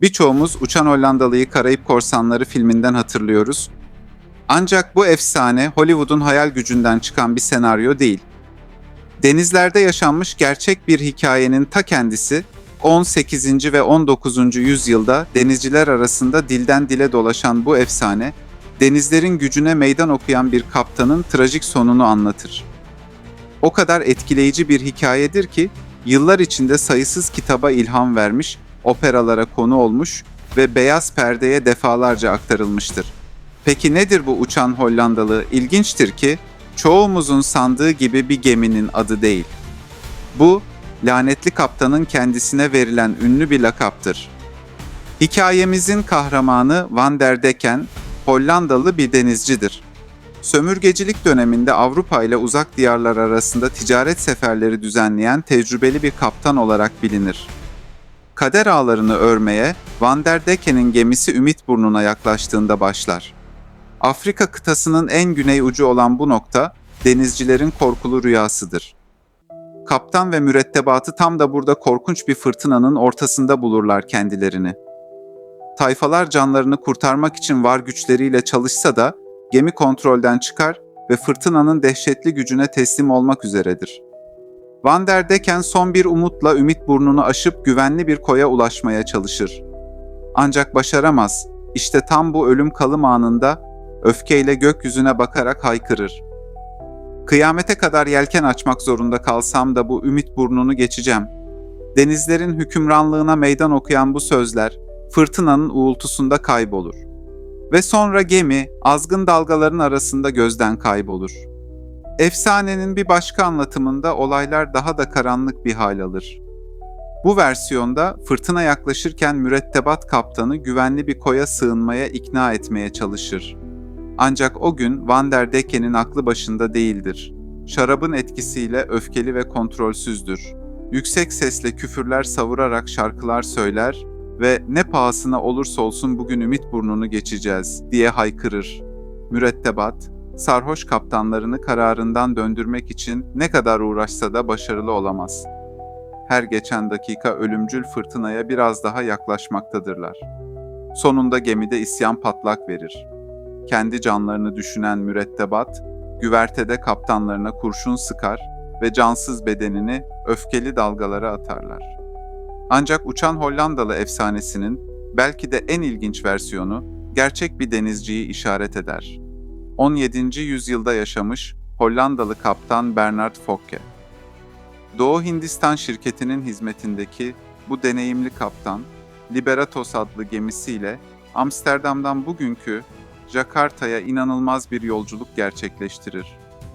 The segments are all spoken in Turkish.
Birçoğumuz Uçan Hollandalı'yı Karayip Korsanları filminden hatırlıyoruz. Ancak bu efsane Hollywood'un hayal gücünden çıkan bir senaryo değil. Denizlerde yaşanmış gerçek bir hikayenin ta kendisi 18. ve 19. yüzyılda denizciler arasında dilden dile dolaşan bu efsane, denizlerin gücüne meydan okuyan bir kaptanın trajik sonunu anlatır. O kadar etkileyici bir hikayedir ki yıllar içinde sayısız kitaba ilham vermiş, operalara konu olmuş ve beyaz perdeye defalarca aktarılmıştır. Peki nedir bu Uçan Hollandalı? İlginçtir ki çoğumuzun sandığı gibi bir geminin adı değil. Bu, lanetli kaptanın kendisine verilen ünlü bir lakaptır. Hikayemizin kahramanı Van der Decken, Hollandalı bir denizcidir. Sömürgecilik döneminde Avrupa ile uzak diyarlar arasında ticaret seferleri düzenleyen tecrübeli bir kaptan olarak bilinir. Kader ağlarını örmeye Van der Decken'in gemisi Ümitburnu'na yaklaştığında başlar. Afrika kıtasının en güney ucu olan bu nokta denizcilerin korkulu rüyasıdır. Kaptan ve mürettebatı tam da burada korkunç bir fırtınanın ortasında bulurlar kendilerini. Tayfalar canlarını kurtarmak için var güçleriyle çalışsa da gemi kontrolden çıkar ve fırtınanın dehşetli gücüne teslim olmak üzeredir. Van der Decken son bir umutla Ümitburnu'nu aşıp güvenli bir koya ulaşmaya çalışır. Ancak başaramaz. İşte tam bu ölüm kalım anında öfkeyle gökyüzüne bakarak haykırır. Kıyamete kadar yelken açmak zorunda kalsam da bu Ümitburnu'nu geçeceğim. Denizlerin hükümranlığına meydan okuyan bu sözler fırtınanın uğultusunda kaybolur. Ve sonra gemi azgın dalgaların arasında gözden kaybolur. Efsanenin bir başka anlatımında olaylar daha da karanlık bir hal alır. Bu versiyonda fırtına yaklaşırken mürettebat kaptanı güvenli bir koya sığınmaya ikna etmeye çalışır. Ancak o gün Van der Decken'in aklı başında değildir. Şarabın etkisiyle öfkeli ve kontrolsüzdür. Yüksek sesle küfürler savurarak şarkılar söyler ve ne pahasına olursa olsun bugün Ümitburnu'nu geçeceğiz diye haykırır. Mürettebat, sarhoş kaptanlarını kararından döndürmek için ne kadar uğraşsa da başarılı olamaz. Her geçen dakika ölümcül fırtınaya biraz daha yaklaşmaktadırlar. Sonunda gemide isyan patlak verir. Kendi canlarını düşünen mürettebat, güvertede kaptanlarına kurşun sıkar ve cansız bedenini öfkeli dalgalara atarlar. Ancak Uçan Hollandalı efsanesinin belki de en ilginç versiyonu gerçek bir denizciyi işaret eder. 17. yüzyılda yaşamış Hollandalı kaptan Bernard Fokke. Doğu Hindistan şirketinin hizmetindeki bu deneyimli kaptan, Liberatos adlı gemisiyle Amsterdam'dan bugünkü Jakarta'ya inanılmaz bir yolculuk gerçekleştirir.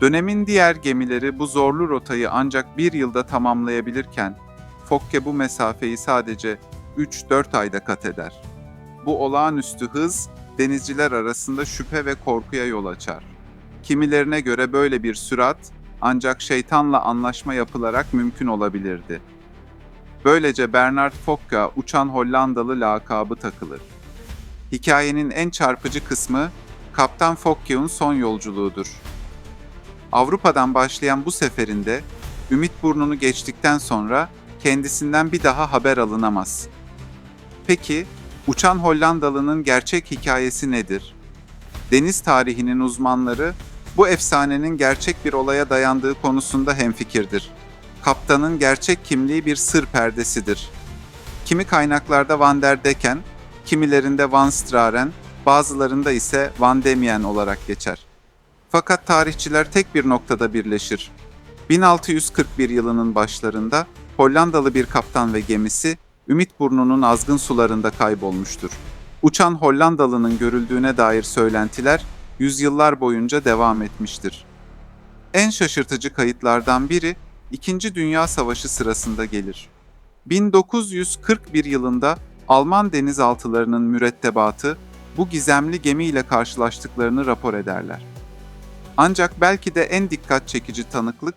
Dönemin diğer gemileri bu zorlu rotayı ancak bir yılda tamamlayabilirken, Fokke bu mesafeyi sadece 3-4 ayda kat eder. Bu olağanüstü hız, denizciler arasında şüphe ve korkuya yol açar. Kimilerine göre böyle bir sürat, ancak şeytanla anlaşma yapılarak mümkün olabilirdi. Böylece Bernard Fokke, Uçan Hollandalı lakabı takılır. Hikayenin en çarpıcı kısmı, Kaptan Fokke'un son yolculuğudur. Avrupa'dan başlayan bu seferinde, Ümitburnu'nu geçtikten sonra kendisinden bir daha haber alınamaz. Peki, Uçan Hollandalı'nın gerçek hikayesi nedir? Deniz tarihinin uzmanları, bu efsanenin gerçek bir olaya dayandığı konusunda hemfikirdir. Kaptanın gerçek kimliği bir sır perdesidir. Kimi kaynaklarda Van der Decken, kimilerinde Van Straren, bazılarında ise Van Diemen olarak geçer. Fakat tarihçiler tek bir noktada birleşir. 1641 yılının başlarında Hollandalı bir kaptan ve gemisi Ümitburnu'nun azgın sularında kaybolmuştur. Uçan Hollandalı'nın görüldüğüne dair söylentiler yüzyıllar boyunca devam etmiştir. En şaşırtıcı kayıtlardan biri İkinci Dünya Savaşı sırasında gelir. 1941 yılında Alman denizaltılarının mürettebatı bu gizemli gemiyle karşılaştıklarını rapor ederler. Ancak belki de en dikkat çekici tanıklık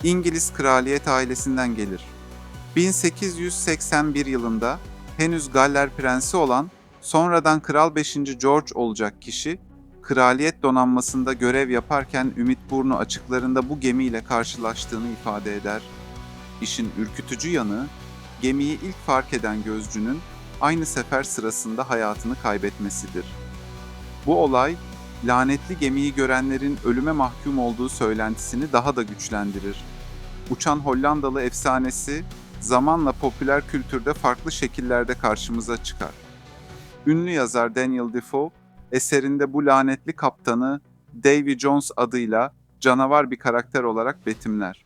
İngiliz kraliyet ailesinden gelir. 1881 yılında henüz Galler Prensi olan sonradan Kral 5. George olacak kişi, kraliyet donanmasında görev yaparken Ümitburnu açıklarında bu gemiyle karşılaştığını ifade eder. İşin ürkütücü yanı, gemiyi ilk fark eden gözcünün aynı sefer sırasında hayatını kaybetmesidir. Bu olay, lanetli gemiyi görenlerin ölüme mahkum olduğu söylentisini daha da güçlendirir. Uçan Hollandalı efsanesi, zamanla popüler kültürde farklı şekillerde karşımıza çıkar. Ünlü yazar Daniel Defoe, eserinde bu lanetli kaptanı Davy Jones adıyla canavar bir karakter olarak betimler.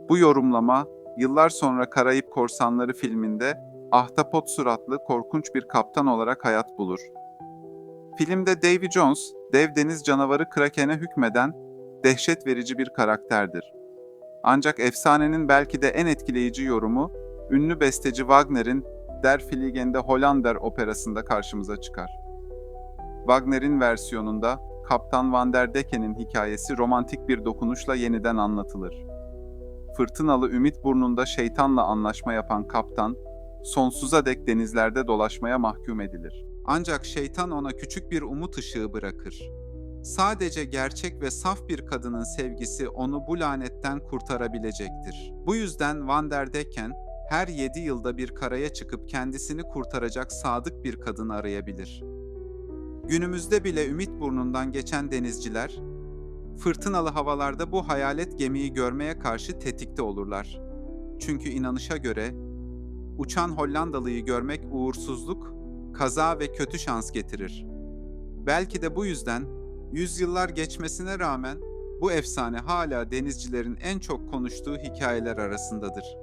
Bu yorumlama, yıllar sonra Karayip Korsanları filminde ahtapot suratlı korkunç bir kaptan olarak hayat bulur. Filmde Davy Jones, dev deniz canavarı Kraken'e hükmeden dehşet verici bir karakterdir. Ancak efsanenin belki de en etkileyici yorumu, ünlü besteci Wagner'in Der Fliegende Hollander operasında karşımıza çıkar. Wagner'in versiyonunda Kaptan Van der Decken'in hikayesi romantik bir dokunuşla yeniden anlatılır. Fırtınalı Ümit Burnu'nda şeytanla anlaşma yapan kaptan, sonsuza dek denizlerde dolaşmaya mahkum edilir. Ancak şeytan ona küçük bir umut ışığı bırakır. Sadece gerçek ve saf bir kadının sevgisi onu bu lanetten kurtarabilecektir. Bu yüzden Van der Decken, her 7 yılda bir karaya çıkıp kendisini kurtaracak sadık bir kadın arayabilir. Günümüzde bile Ümit Burnu'ndan geçen denizciler, fırtınalı havalarda bu hayalet gemiyi görmeye karşı tetikte olurlar. Çünkü inanışa göre, uçan Hollandalıyı görmek uğursuzluk, kaza ve kötü şans getirir. Belki de bu yüzden, yüzyıllar geçmesine rağmen bu efsane hala denizcilerin en çok konuştuğu hikayeler arasındadır.